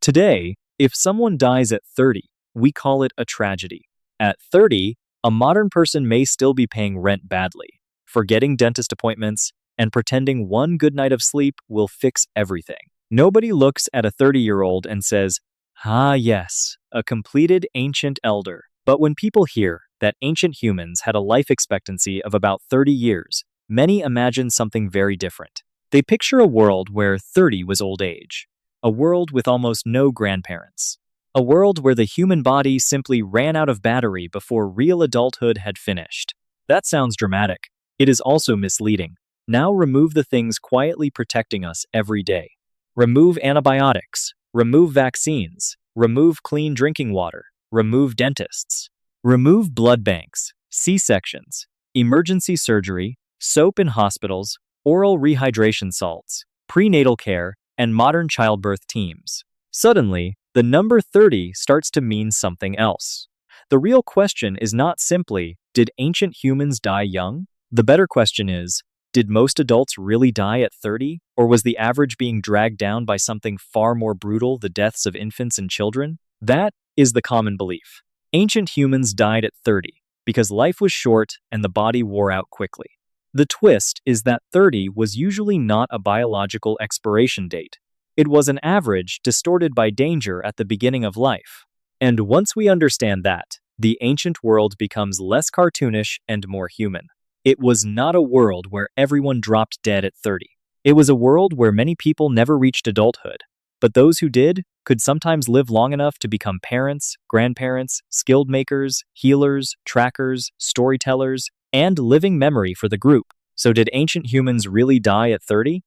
Today, if someone dies at 30, we call it a tragedy. At 30, a modern person may still be paying rent badly, forgetting dentist appointments, and pretending one good night of sleep will fix everything. Nobody looks at a 30-year-old and says, "Ah, yes, a completed ancient elder." But when people hear that ancient humans had a life expectancy of about 30 years, many imagine something very different. They picture a world where 30 was old age, a world with almost no grandparents, a world where the human body simply ran out of battery before real adulthood had finished. That sounds dramatic. It is also misleading. Now remove the things quietly protecting us every day. Remove antibiotics, remove vaccines, remove clean drinking water, remove dentists, remove blood banks, C-sections, emergency surgery, soap in hospitals, oral rehydration salts, prenatal care, and modern childbirth teams. Suddenly, the number 30 starts to mean something else. The real question is not simply, did ancient humans die young? The better question is, did most adults really die at 30, or was the average being dragged down by something far more brutal, the deaths of infants and children? That is the common belief. Ancient humans died at 30 because life was short and the body wore out quickly. The twist is that 30 was usually not a biological expiration date. It was an average distorted by danger at the beginning of life. And once we understand that, the ancient world becomes less cartoonish and more human. It was not a world where everyone dropped dead at 30. It was a world where many people never reached adulthood, but those who did could sometimes live long enough to become parents, grandparents, skilled makers, healers, trackers, storytellers, and living memory for the group. So did ancient humans really die at 30?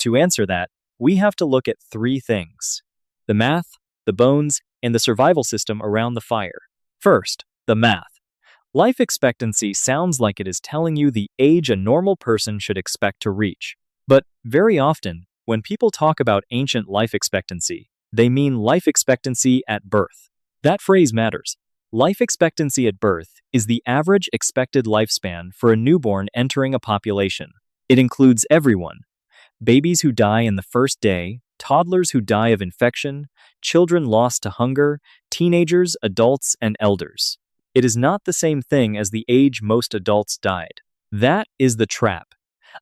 To answer that, we have to look at three things: the math, the bones, and the survival system around the fire. First, the math. Life expectancy sounds like it is telling you the age a normal person should expect to reach. But very often, when people talk about ancient life expectancy, they mean life expectancy at birth. That phrase matters. Life expectancy at birth is the average expected lifespan for a newborn entering a population. It includes everyone: babies who die in the first day, toddlers who die of infection, children lost to hunger, teenagers, adults, and elders. It is not the same thing as the age most adults died. That is the trap.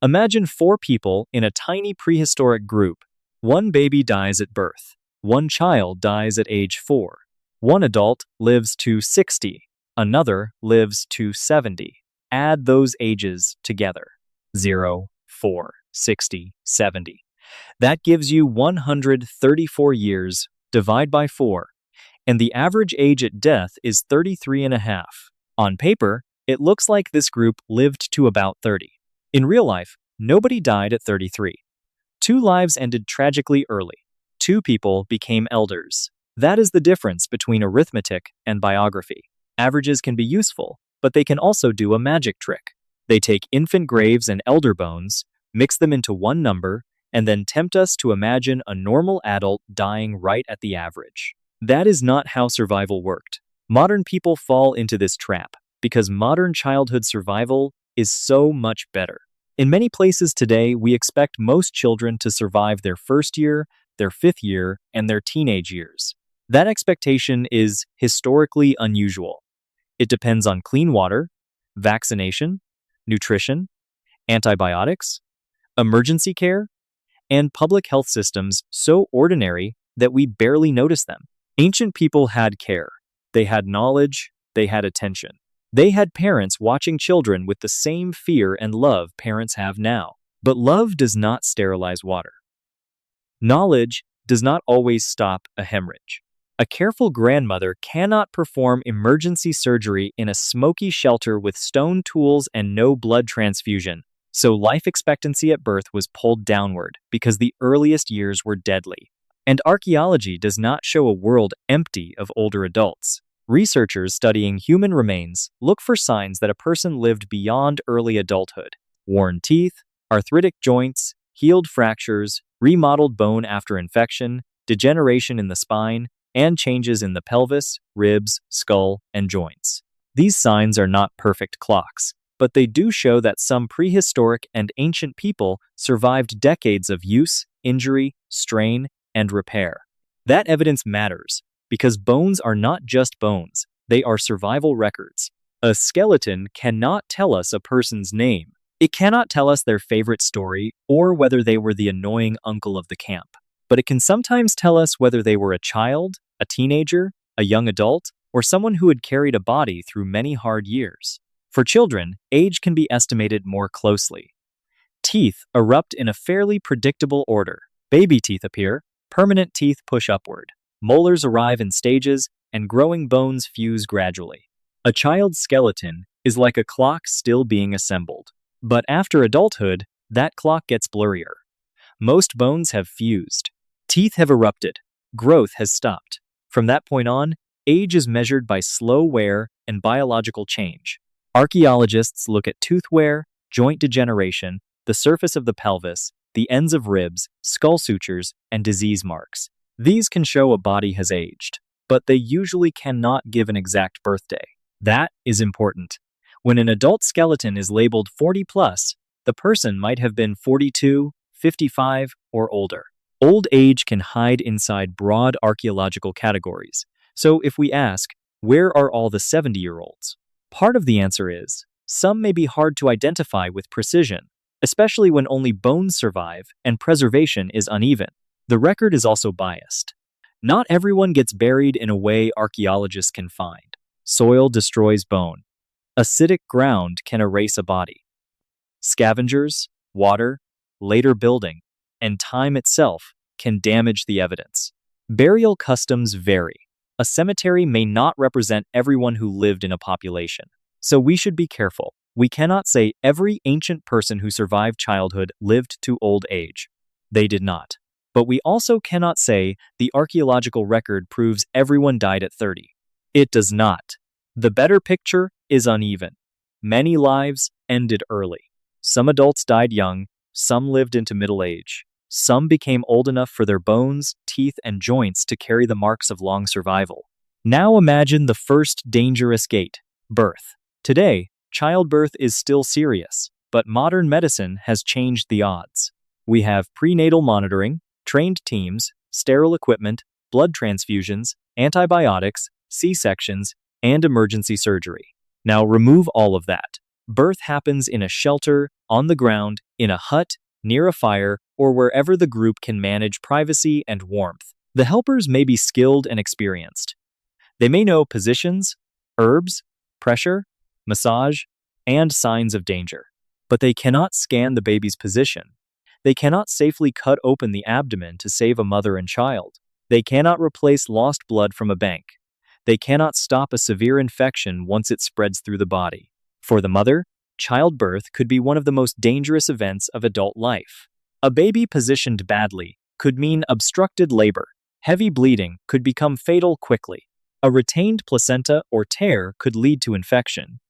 Imagine 4 people in a tiny prehistoric group. One baby dies at birth. One child dies at age 4. One adult lives to 60. Another lives to 70. Add those ages together. 0, 4, 60, 70. That gives you 134 years. Divide by 4. And the average age at death is 33 and a half. On paper, it looks like this group lived to about 30. In real life, nobody died at 33. 2 lives ended tragically early. 2 people became elders. That is the difference between arithmetic and biography. Averages can be useful, but they can also do a magic trick. They take infant graves and elder bones, mix them into one number, and then tempt us to imagine a normal adult dying right at the average. That is not how survival worked. Modern people fall into this trap because modern childhood survival is so much better. In many places today, we expect most children to survive their first year, their 5th year, and their teenage years. That expectation is historically unusual. It depends on clean water, vaccination, nutrition, antibiotics, emergency care, and public health systems so ordinary that we barely notice them. Ancient people had care. They had knowledge. They had attention. They had parents watching children with the same fear and love parents have now. But love does not sterilize water. Knowledge does not always stop a hemorrhage. A careful grandmother cannot perform emergency surgery in a smoky shelter with stone tools and no blood transfusion. So life expectancy at birth was pulled downward because the earliest years were deadly. And archaeology does not show a world empty of older adults. Researchers studying human remains look for signs that a person lived beyond early adulthood: worn teeth, arthritic joints, healed fractures, remodeled bone after infection, degeneration in the spine, and changes in the pelvis, ribs, skull, and joints. These signs are not perfect clocks, but they do show that some prehistoric and ancient people survived decades of use, injury, strain, and repair. That evidence matters because bones are not just bones, they are survival records. A skeleton cannot tell us a person's name. It cannot tell us their favorite story or whether they were the annoying uncle of the camp. But it can sometimes tell us whether they were a child, a teenager, a young adult, or someone who had carried a body through many hard years. For children, age can be estimated more closely. Teeth erupt in a fairly predictable order. Baby teeth appear, permanent teeth push upward. Molars arrive in stages, and growing bones fuse gradually. A child's skeleton is like a clock still being assembled. But after adulthood, that clock gets blurrier. Most bones have fused. Teeth have erupted. Growth has stopped. From that point on, age is measured by slow wear and biological change. Archaeologists look at tooth wear, joint degeneration, the surface of the pelvis, the ends of ribs, skull sutures, and disease marks. These can show a body has aged, but they usually cannot give an exact birthday. That is important. When an adult skeleton is labeled 40 plus, the person might have been 42, 55, or older. Old age can hide inside broad archaeological categories. So if we ask, where are all the 70-year-olds? Part of the answer is, some may be hard to identify with precision, especially when only bones survive and preservation is uneven. The record is also biased. Not everyone gets buried in a way archaeologists can find. Soil destroys bone. Acidic ground can erase a body. Scavengers, water, later building, and time itself can damage the evidence. Burial customs vary. A cemetery may not represent everyone who lived in a population. So we should be careful. We cannot say every ancient person who survived childhood lived to old age. They did not. But we also cannot say the archaeological record proves everyone died at 30. It does not. The better picture is uneven. Many lives ended early. Some adults died young, some lived into middle age. Some became old enough for their bones, teeth, and joints to carry the marks of long survival. Now imagine the first dangerous gate, birth. Today, childbirth is still serious, but modern medicine has changed the odds. We have prenatal monitoring, trained teams, sterile equipment, blood transfusions, antibiotics, C-sections, and emergency surgery. Now remove all of that. Birth happens in a shelter, on the ground, in a hut, near a fire, or wherever the group can manage privacy and warmth. The helpers may be skilled and experienced. They may know positions, herbs, pressure, massage, and signs of danger. But they cannot scan the baby's position. They cannot safely cut open the abdomen to save a mother and child. They cannot replace lost blood from a bank. They cannot stop a severe infection once it spreads through the body. For the mother, childbirth could be one of the most dangerous events of adult life. A baby positioned badly could mean obstructed labor. Heavy bleeding could become fatal quickly. A retained placenta or tear could lead to infection.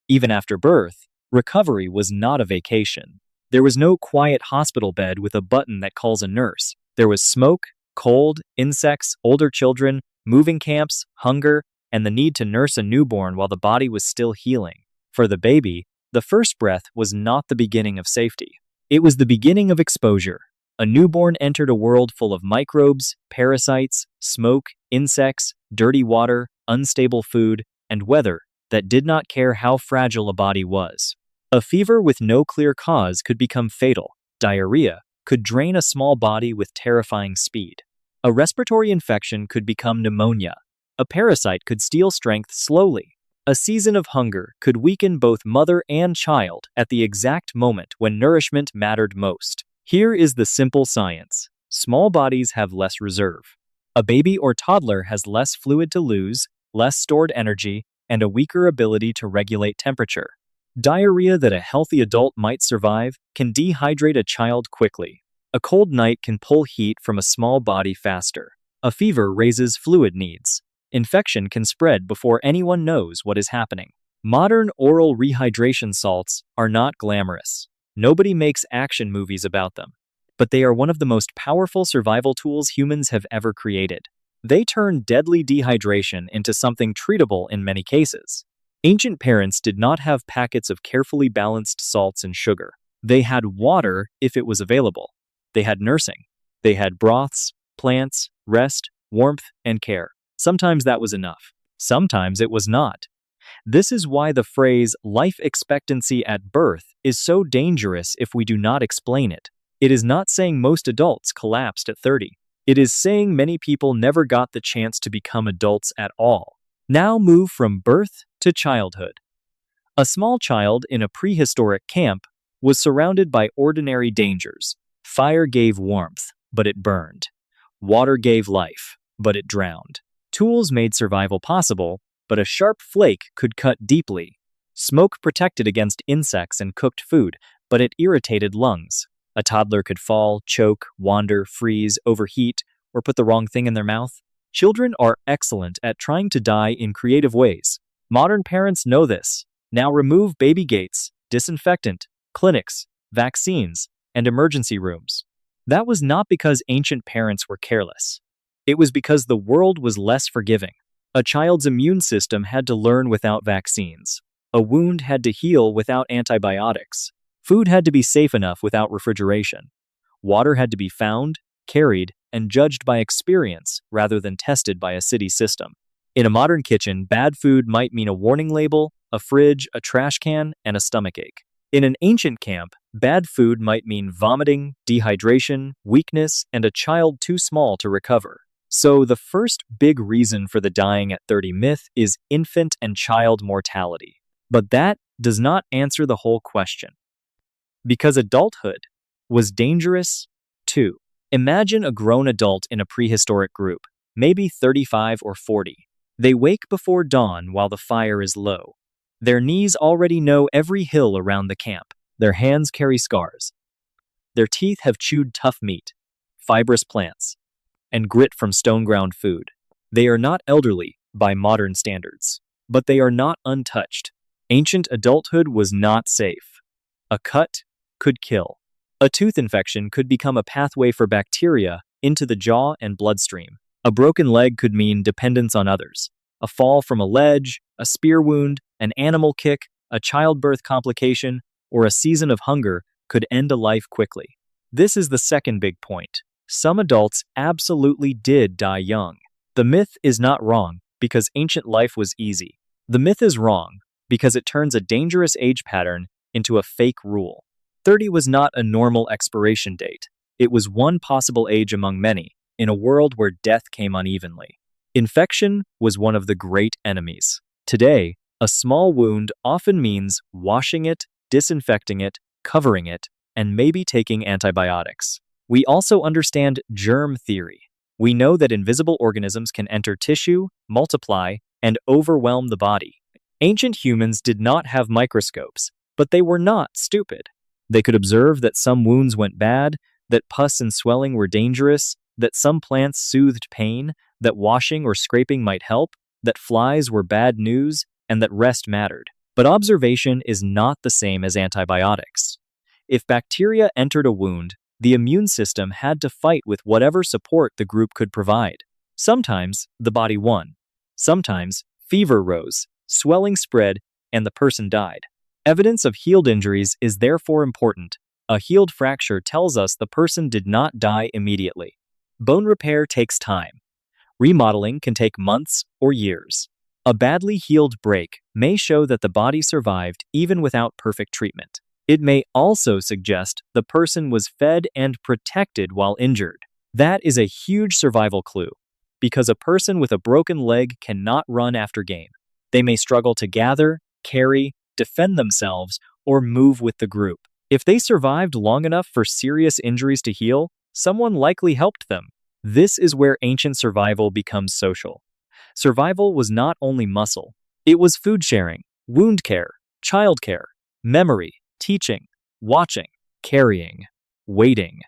Even after birth, recovery was not a vacation. There was no quiet hospital bed with a button that calls a nurse. There was smoke, cold, insects, older children, moving camps, hunger, and the need to nurse a newborn while the body was still healing. For the baby, the first breath was not the beginning of safety. It was the beginning of exposure. A newborn entered a world full of microbes, parasites, smoke, insects, dirty water, unstable food, and weather that did not care how fragile a body was. A fever with no clear cause could become fatal. Diarrhea could drain a small body with terrifying speed. A respiratory infection could become pneumonia. A parasite could steal strength slowly. A season of hunger could weaken both mother and child at the exact moment when nourishment mattered most. Here is the simple science. Small bodies have less reserve. A baby or toddler has less fluid to lose, less stored energy, and a weaker ability to regulate temperature. Diarrhea that a healthy adult might survive can dehydrate a child quickly. A cold night can pull heat from a small body faster. A fever raises fluid needs. Infection can spread before anyone knows what is happening. Modern oral rehydration salts are not glamorous. Nobody makes action movies about them. But they are one of the most powerful survival tools humans have ever created. They turn deadly dehydration into something treatable in many cases. Ancient parents did not have packets of carefully balanced salts and sugar. They had water if it was available. They had nursing. They had broths, plants, rest, warmth, and care. Sometimes that was enough. Sometimes it was not. This is why the phrase life expectancy at birth is so dangerous if we do not explain it. It is not saying most adults collapsed at 30. It is saying many people never got the chance to become adults at all. Now move from birth to childhood. A small child in a prehistoric camp was surrounded by ordinary dangers. Fire gave warmth, but it burned. Water gave life, but it drowned. Tools made survival possible, but a sharp flake could cut deeply. Smoke protected against insects and cooked food, but it irritated lungs. A toddler could fall, choke, wander, freeze, overheat, or put the wrong thing in their mouth. Children are excellent at trying to die in creative ways. Modern parents know this. Now remove baby gates, disinfectant, clinics, vaccines, and emergency rooms. That was not because ancient parents were careless. It was because the world was less forgiving. A child's immune system had to learn without vaccines. A wound had to heal without antibiotics. Food had to be safe enough without refrigeration. Water had to be found, carried, and judged by experience rather than tested by a city system. In a modern kitchen, bad food might mean a warning label, a fridge, a trash can, and a stomachache. In an ancient camp, bad food might mean vomiting, dehydration, weakness, and a child too small to recover. So the first big reason for the dying at 30 myth is infant and child mortality. But that does not answer the whole question. Because adulthood was dangerous too. Imagine a grown adult in a prehistoric group, maybe 35 or 40. They wake before dawn while the fire is low. Their knees already know every hill around the camp. Their hands carry scars. Their teeth have chewed tough meat, fibrous plants, and grit from stone-ground food. They are not elderly by modern standards, but they are not untouched. Ancient adulthood was not safe. A cut could kill. A tooth infection could become a pathway for bacteria into the jaw and bloodstream. A broken leg could mean dependence on others. A fall from a ledge, a spear wound, an animal kick, a childbirth complication, or a season of hunger could end a life quickly. This is the second big point. Some adults absolutely did die young. The myth is not wrong because ancient life was easy. The myth is wrong because it turns a dangerous age pattern into a fake rule. 30 was not a normal expiration date. It was one possible age among many, in a world where death came unevenly. Infection was one of the great enemies. Today, a small wound often means washing it, disinfecting it, covering it, and maybe taking antibiotics. We also understand germ theory. We know that invisible organisms can enter tissue, multiply, and overwhelm the body. Ancient humans did not have microscopes, but they were not stupid. They could observe that some wounds went bad, that pus and swelling were dangerous, that some plants soothed pain, that washing or scraping might help, that flies were bad news, and that rest mattered. But observation is not the same as antibiotics. If bacteria entered a wound, the immune system had to fight with whatever support the group could provide. Sometimes the body won. Sometimes fever rose, swelling spread, and the person died. Evidence of healed injuries is therefore important. A healed fracture tells us the person did not die immediately. Bone repair takes time. Remodeling can take months or years. A badly healed break may show that the body survived even without perfect treatment. It may also suggest the person was fed and protected while injured. That is a huge survival clue, because a person with a broken leg cannot run after game. They may struggle to gather, carry, defend themselves, or move with the group. If they survived long enough for serious injuries to heal, someone likely helped them. This is where ancient survival becomes social. Survival was not only muscle. It was food sharing, wound care, child care, memory, teaching, watching, carrying, waiting.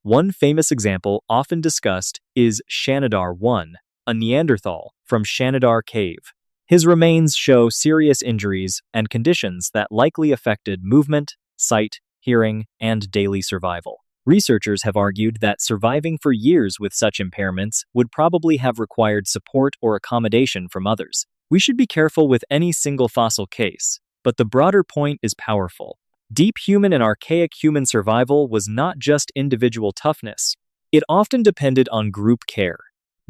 One famous example often discussed is Shanidar I, a Neanderthal from Shanidar Cave. His remains show serious injuries and conditions that likely affected movement, sight, hearing, and daily survival. Researchers have argued that surviving for years with such impairments would probably have required support or accommodation from others. We should be careful with any single fossil case, but the broader point is powerful. Deep human and archaic human survival was not just individual toughness. It often depended on group care.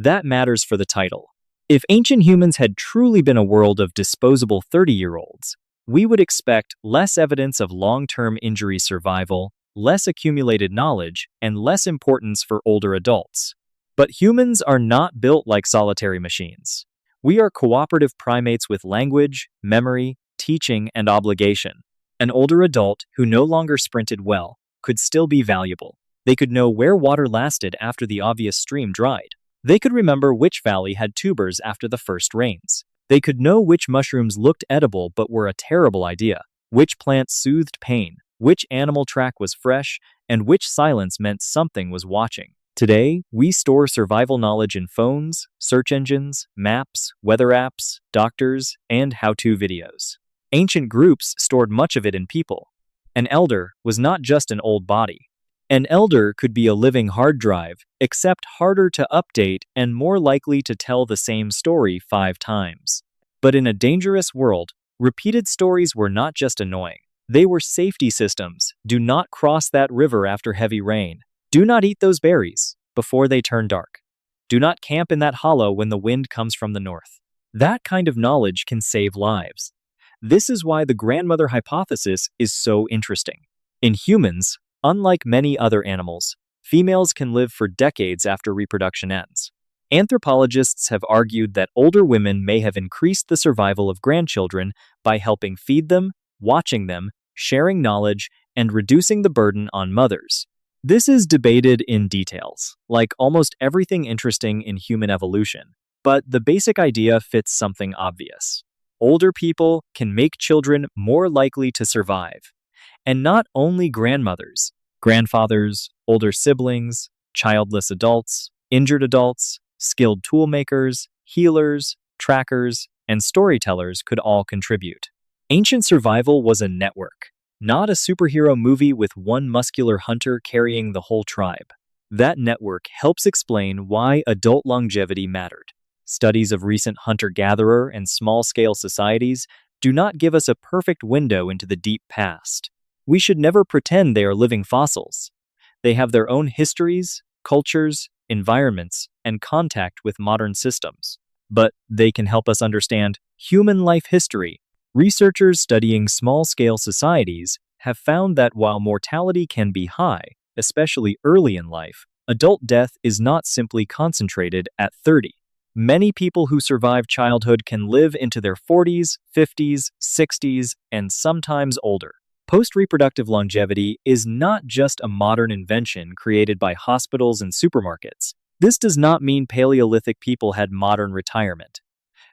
That matters for the title. If ancient humans had truly been a world of disposable 30-year-olds, we would expect less evidence of long-term injury survival, less accumulated knowledge, and less importance for older adults. But humans are not built like solitary machines. We are cooperative primates with language, memory, teaching, and obligation. An older adult who no longer sprinted well could still be valuable. They could know where water lasted after the obvious stream dried. They could remember which valley had tubers after the first rains. They could know which mushrooms looked edible but were a terrible idea, which plant soothed pain, which animal track was fresh, and which silence meant something was watching. Today, we store survival knowledge in phones, search engines, maps, weather apps, doctors, and how-to videos. Ancient groups stored much of it in people. An elder was not just an old body. An elder could be a living hard drive, except harder to update and more likely to tell the same story 5 times. But in a dangerous world, repeated stories were not just annoying. They were safety systems. Do not cross that river after heavy rain. Do not eat those berries before they turn dark. Do not camp in that hollow when the wind comes from the north. That kind of knowledge can save lives. This is why the grandmother hypothesis is so interesting. In humans, unlike many other animals, females can live for decades after reproduction ends. Anthropologists have argued that older women may have increased the survival of grandchildren by helping feed them, watching them, sharing knowledge, and reducing the burden on mothers. This is debated in details, like almost everything interesting in human evolution, but the basic idea fits something obvious. Older people can make children more likely to survive. And not only grandmothers, grandfathers, older siblings, childless adults, injured adults, skilled toolmakers, healers, trackers, and storytellers could all contribute. Ancient survival was a network, not a superhero movie with one muscular hunter carrying the whole tribe. That network helps explain why adult longevity mattered. Studies of recent hunter-gatherer and small-scale societies do not give us a perfect window into the deep past. We should never pretend they are living fossils. They have their own histories, cultures, environments, and contact with modern systems. But they can help us understand human life history. Researchers studying small-scale societies have found that while mortality can be high, especially early in life, adult death is not simply concentrated at 30. Many people who survive childhood can live into their 40s, 50s, 60s, and sometimes older. Post-reproductive longevity is not just a modern invention created by hospitals and supermarkets. This does not mean Paleolithic people had modern retirement.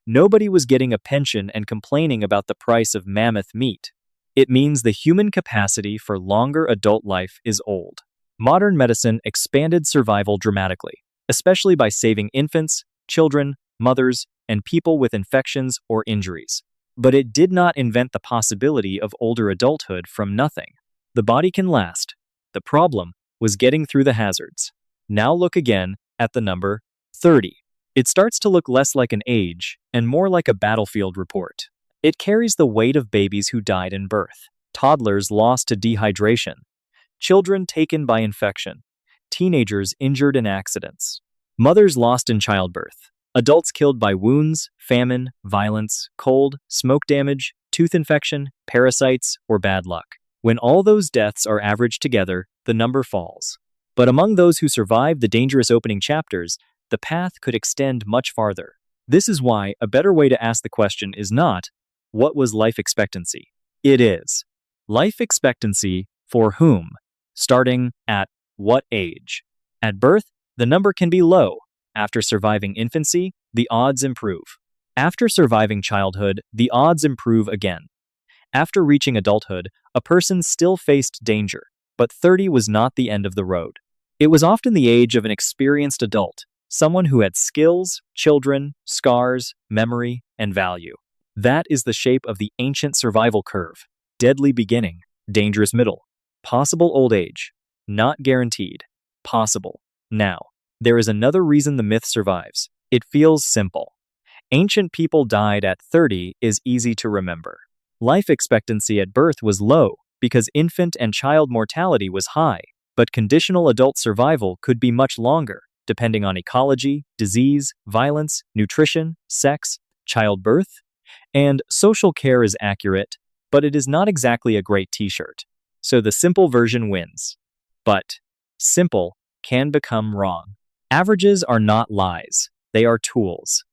Nobody was getting a pension and complaining about the price of mammoth meat. It means the human capacity for longer adult life is old. Modern medicine expanded survival dramatically, especially by saving infants, children, mothers, and people with infections or injuries. But it did not invent the possibility of older adulthood from nothing. The body can last. The problem was getting through the hazards. Now look again at the number 30. It starts to look less like an age and more like a battlefield report. It carries the weight of babies who died in birth, toddlers lost to dehydration, children taken by infection, teenagers injured in accidents, mothers lost in childbirth, adults killed by wounds, famine, violence, cold, smoke damage, tooth infection, parasites, or bad luck. When all those deaths are averaged together, the number falls. But among those who survived the dangerous opening chapters, the path could extend much farther. This is why a better way to ask the question is not, what was life expectancy? It is, life expectancy for whom? Starting at what age? At birth, the number can be low. After surviving infancy, the odds improve. After surviving childhood, the odds improve again. After reaching adulthood, a person still faced danger, but 30 was not the end of the road. It was often the age of an experienced adult, someone who had skills, children, scars, memory, and value. That is the shape of the ancient survival curve. Deadly beginning, dangerous middle, possible old age, not guaranteed, possible. Now, there is another reason the myth survives. It feels simple. Ancient people died at 30 is easy to remember. Life expectancy at birth was low because infant and child mortality was high, but conditional adult survival could be much longer. depending on ecology, disease, violence, nutrition, sex, childbirth, and social care is accurate, but it is not exactly a great t-shirt. So the simple version wins. But simple can become wrong. Averages are not lies, they are tools.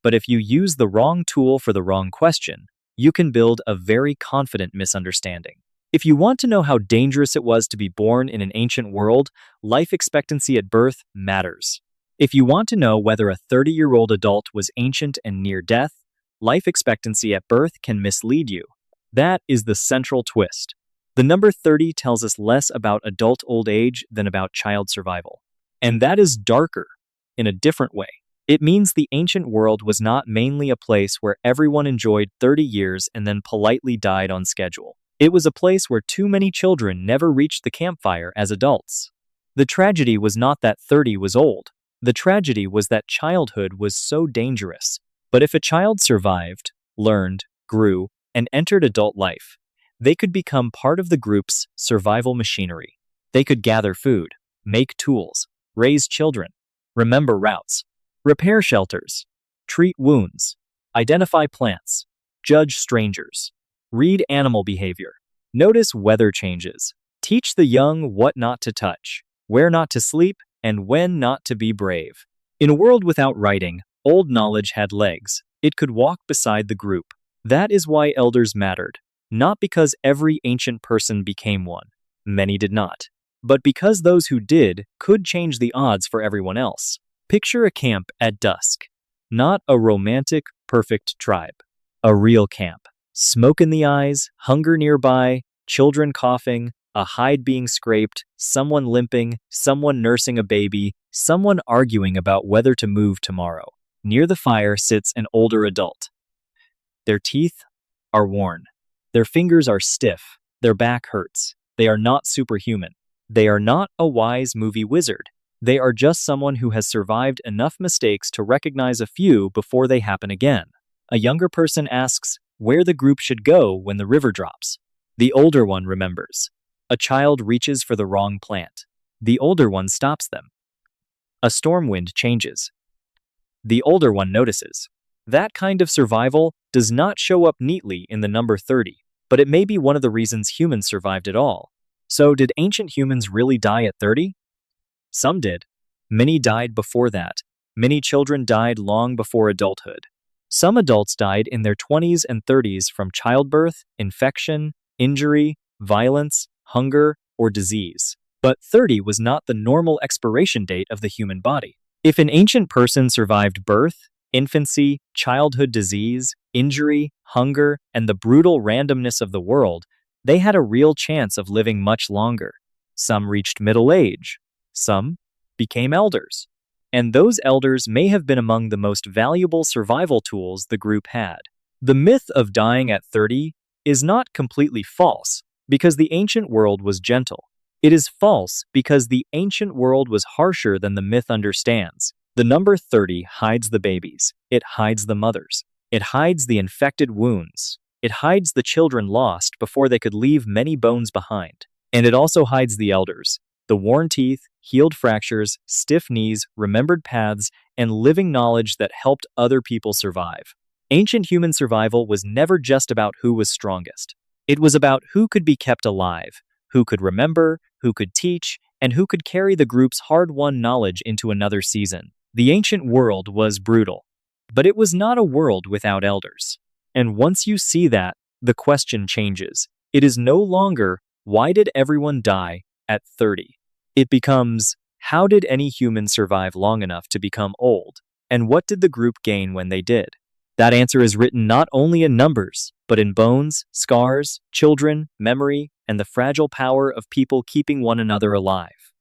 But if you use the wrong tool for the wrong question, you can build a very confident misunderstanding. If you want to know how dangerous it was to be born in an ancient world, life expectancy at birth matters. If you want to know whether a 30-year-old adult was ancient and near death, life expectancy at birth can mislead you. That is the central twist. The number 30 tells us less about adult old age than about child survival. And that is darker, in a different way. It means the ancient world was not mainly a place where everyone enjoyed 30 years and then politely died on schedule. It was a place where too many children never reached the campfire as adults. The tragedy was not that 30 was old. The tragedy was that childhood was so dangerous. But if a child survived, learned, grew, and entered adult life, they could become part of the group's survival machinery. They could gather food, make tools, raise children, remember routes, repair shelters, treat wounds, identify plants, judge strangers, read animal behavior, notice weather changes, teach the young what not to touch, where not to sleep, and when not to be brave. In a world without writing, old knowledge had legs. It could walk beside the group. That is why elders mattered, not because every ancient person became one. Many did not. But because those who did could change the odds for everyone else. Picture a camp at dusk. Not a romantic, perfect tribe. A real camp. Smoke in the eyes, hunger nearby, children coughing, a hide being scraped, someone limping, someone nursing a baby, someone arguing about whether to move tomorrow. Near the fire sits an older adult. Their teeth are worn. Their fingers are stiff. Their back hurts. They are not superhuman. They are not a wise movie wizard. They are just someone who has survived enough mistakes to recognize a few before they happen again. A younger person asks where the group should go when the river drops. The older one remembers. A child reaches for the wrong plant. The older one stops them. A storm wind changes. The older one notices. That kind of survival does not show up neatly in the number 30, but it may be one of the reasons humans survived at all. So did ancient humans really die at 30? Some did. Many died before that. Many children died long before adulthood. Some adults died in their 20s and 30s from childbirth, infection, injury, violence, hunger, or disease. But 30 was not the normal expiration date of the human body. If an ancient person survived birth, infancy, childhood disease, injury, hunger, and the brutal randomness of the world, they had a real chance of living much longer. Some reached middle age. Some became elders. And those elders may have been among the most valuable survival tools the group had. The myth of dying at 30 is not completely false because the ancient world was gentle. It is false because the ancient world was harsher than the myth understands. The number 30 hides the babies. It hides the mothers. It hides the infected wounds. It hides the children lost before they could leave many bones behind. And it also hides the elders. The worn teeth, healed fractures, stiff knees, remembered paths, and living knowledge that helped other people survive. Ancient human survival was never just about who was strongest. It was about who could be kept alive, who could remember, who could teach, and who could carry the group's hard-won knowledge into another season. The ancient world was brutal, but it was not a world without elders. And once you see that, the question changes. It is no longer, why did everyone die at 30? It becomes, how did any human survive long enough to become old? And what did the group gain when they did? That answer is written not only in numbers, but in bones, scars, children, memory, and the fragile power of people keeping one another alive.